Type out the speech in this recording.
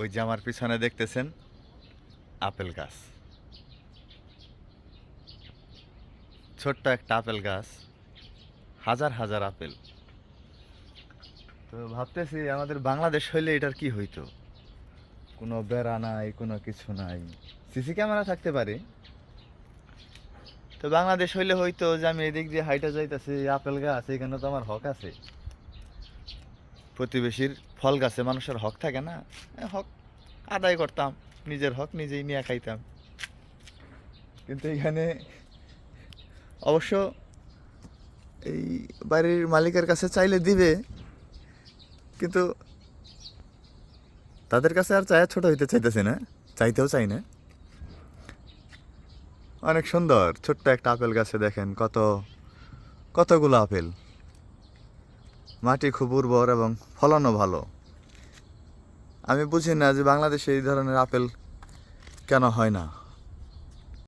ওই যে আমার পিছনে দেখতেছেন আপেল গাছ, ছোট্ট একটা আপেল গাছ, হাজার হাজার আপেল। তো ভাবতেছি আমাদের বাংলাদেশ হইলে এটার কি হইতো, কোনো বেড়া নাই, কোনো কিছু নাই, সিসি ক্যামেরা থাকতে পারে। তো বাংলাদেশ হইলে হয়তো যে আমি এদিক দিয়ে হাইটা যাইতেছি, আপেল গাছ, এখানে তো আমার হক আছে। প্রতিবেশীর ফল গাছে মানুষের হক থাকে না, হক আদায় করতাম, নিজের হক নিজেই নিয়ে খাইতাম। কিন্তু এখানে অবশ্য এই বাড়ির মালিকের কাছে চাইলে দিবে, কিন্তু তাদের কাছে আর চায়া ছোট হইতে চাইতেছে না, চাইতেও চাই না। অনেক সুন্দর ছোট্ট একটা আপেল গাছে দেখেন কতগুলো আপেল। মাটি খুব উর্বর এবং ফলনও ভালো। আমি বুঝি না যে বাংলাদেশে এই ধরনের আপেল কেন হয় না।